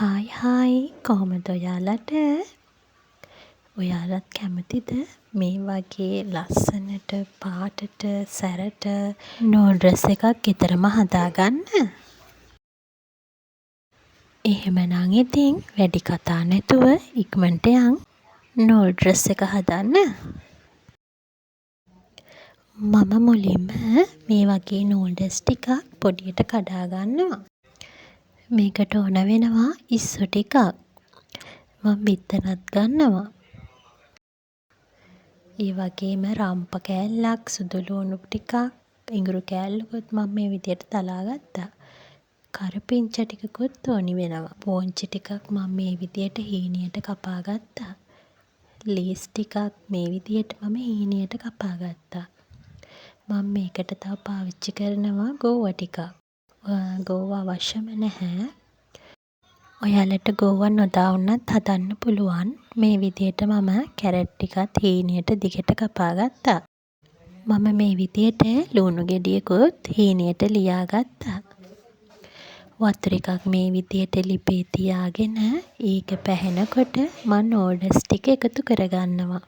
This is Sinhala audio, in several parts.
හායි කොහොමද ඔයාලට? ඔයාලත් කැමතිද මේ වගේ ලස්සනට පාටට සැරට නූඩ්ල්ස් එකක් ගෙදරම හදාගන්න? එහෙමනම් ඉතින් වැඩි කතා නැතුව ඉක්මනට යන් නූඩ්ල්ස් එක හදන්න. මම මුලින්ම මේ වගේ නූඩ්ල්ස් ටිකක් පොඩියට කඩා ගන්නවා. මේකට ඕන වෙනවා ඉස්සු ටිකක්. මම බිත්තරත් ගන්නවා. ඒ වගේම රම්ප කෑල්ලක්, සුදු ලුණු ටිකක්, ඉඟුරු කෑල්ලකුත් මම මේ විදියට තලා ගත්තා. කරපිංචා ටිකකුත් ඕනි වෙනවා. පෝංචි ටිකක් මම මේ විදියට හීනියට කපා ගත්තා. ලීස් ටිකක් මේ විදියට මම හීනියට කපා ගත්තා. මම මේකට තව පාවිච්චි කරනවා ගෝවා ටිකක්. ගෝවා අවශ්‍යම නැහැ. ඔයාලට ගෝවා නොදා වුණත් හදන්න පුළුවන්. මේ විදියට මම කැරට් ටිකත් හීනියට දිගට කපා ගත්තා. මම මේ විදියට ලුණු ගෙඩියකුත් හීනියට ලියා ගත්තා. වතුර එකක් මේ විදියට ලිපේ තියාගෙන ඒක පැහෙනකොට මම නූඩ්ල්ස් ටික එකතු කරගන්නවා.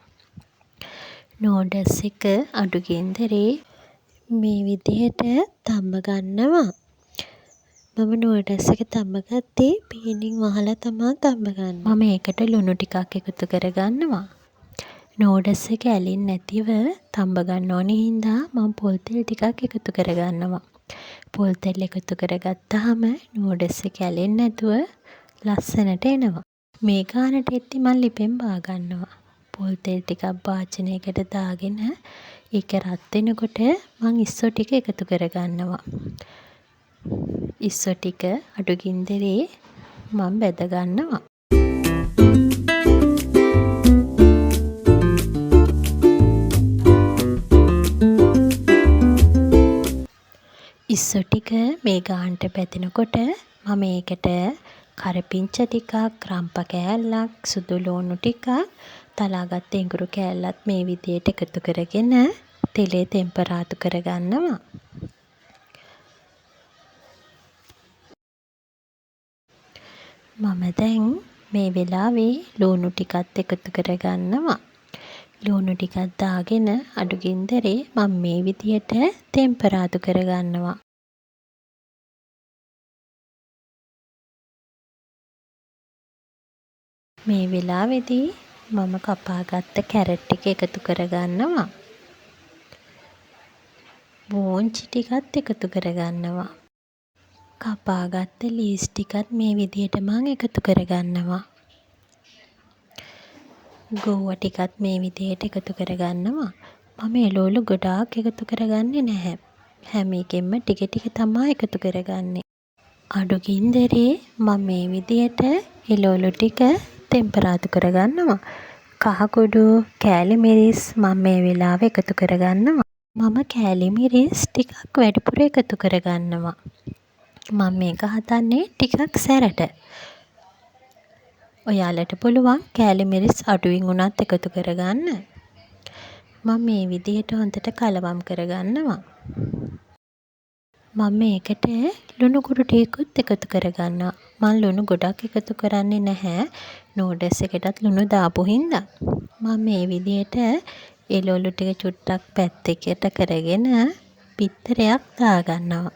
නූඩ්ල්ස් එක අඩු ගින්දරේ මේ විදියට තම්බ ගන්නවා. මම නූඩ්ල්ස් එක තම්බ ගත්තේ පීනින් වහලා තමයි තම්බ ගන්නේ. මම ඒකට ලුණු ටිකක් එකතු කරගන්නවා. නූඩ්ල්ස් එක ඇලෙන්නේ නැතිව තම්බ ගන්න ඕනේ හින්දා මම පොල් තෙල් ටිකක් එකතු කරගන්නවා. පොල් තෙල් එකතු කරගත්තාම නූඩ්ල්ස් එක ඇලෙන්නේ නැතුව ලස්සනට එනවා. මේ ගානට එද්දි මම ලිපෙන් බා ගන්නවා. පොල් තෙල් ටිකක් භාජනයකට දාගෙන ඒක රත් වෙනකොට මම ඉස්සෝ ටික එකතු කරගන්නවා. ඉස්සෝ ටික අඩු ගින්දරේ මම බෙද ගන්නවා. ඉස්සෝ ටික මේ ගානට බෙදෙනකොට මම ඒකට කරපිංචා ටිකක්, රම්ප කෑල්ලක්, සුදු ලුණු ටිකක්, තලාගත්ත ඉඟුරු කෑල්ලත් මේ විදියට එකතු කරගෙන තෙලේ තෙම්පරාදු කරගන්නවා. මම දැන් මේ වෙලාවේ ලුණු ටිකත් එකතු කරගන්නවා. ලුණු ටිකක් දාගෙන අඩු ගින්දරේ මම මේ විදියට තෙම්පරාදු කරගන්නවා. මේ වෙලාවේදී මම කපාගත්ත කැරට් ටික එකතු කරගන්නවා. බෝංචි ටිකත් එකතු කරගන්නවා. කපාගත්ත ලීස් ටිකත් මේ විදියට මම එකතු කරගන්නවා. ගෝවා ටිකත් මේ විදියට එකතු කරගන්නවා. මම එළවලු ගොඩාක් එකතු කරගන්නේ නැහැ. හැම එකෙන්ම ටික ටික තමයි එකතු කරගන්නේ. අඩු ගින්දරේ මම මේ විදියට එළවලු ටික තෙම්පරාදු කරගන්නවා. කහ කුඩු, කෑලි මිරිස් මම මේ වෙලාවේ එකතු කරගන්නවා. මම කෑලි මිරිස් ටිකක් වැඩිපුර එකතු කරගන්නවා. මම මේක හදන්නේ ටිකක් සැරට. ඔයාලට පුළුවන් කෑලි මිරිස් අඩුවෙන් උනත් එකතු කරගන්න. මම මේ විදිහට හොඳට කලවම් කරගන්නවා. මම මේකට ලුණු කුඩු ටිකකුත් එකතු කරගන්නවා. මම ලුණු ගොඩක් එකතු කරන්නේ නැහැ. නූඩ්ල්ස් එකටත් ලුණු දාපු හින්දා. මම මේ විදිහට එළවලු ටික චුට්ටක් පැත්තකට කරගෙන බිත්තරයක් දාගන්නවා.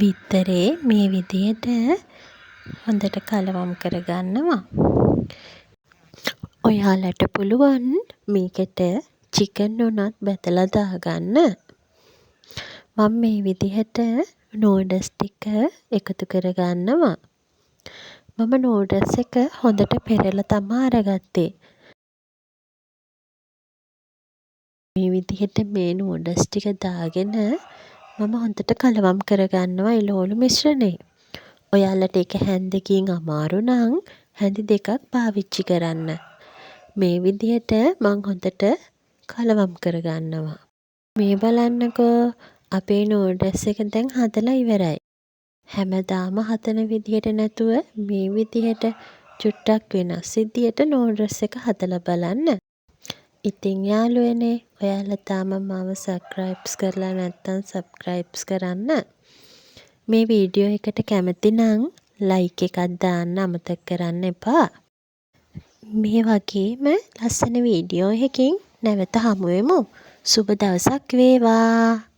බිත්තරේ මේ විදියට හොඳට කලවම් කරගන්නවා. ඔයාලට පුළුවන් මේකට චිකන් උනත් බැදලා දාගන්න. මම මේ විදිහට නූඩ්ල්ස් ටික එකතු කරගන්නවා. මම නූඩ්ල්ස් එක හොඳට පෙරලා තමයි අරගත්තේ. මේ විදිහට මේ නූඩ්ල්ස් ටික දාගෙන මම හොඳට කලවම් කරගන්නවා එළවලු මිශ්‍රණය. ඔයාලට ඒක හැන්දකින් අමාරු නම් හැන්දි දෙකක් පාවිච්චි කරන්න. මේ විදිහට මම හොඳට කලවම් කරගන්නවා. මේ බලන්නකෝ අපේ නූඩ්ල්ස් එක දැන් හදලා ඉවරයි. හැමදාම හදන විදිහට නැතුව මේ විදිහට චුට්ටක් වෙනස් විදිහට නූඩ්ල්ස් එක හදලා බලන්න. ඉතින් යාළුවනේ ඔයාලා තාම මාව සබ්ස්ක්‍රයිබ්ස් කරලා නැත්නම් සබ්ස්ක්‍රයිබ්ස් කරන්න. මේ වීඩියෝ එකට කැමති නම් ලයික් එකක් දාන්න අමතක කරන්න එපා. මේ වගේම ලස්සන වීඩියෝ එකකින් නැවත හමු වෙමු. සුබ දවසක් වේවා.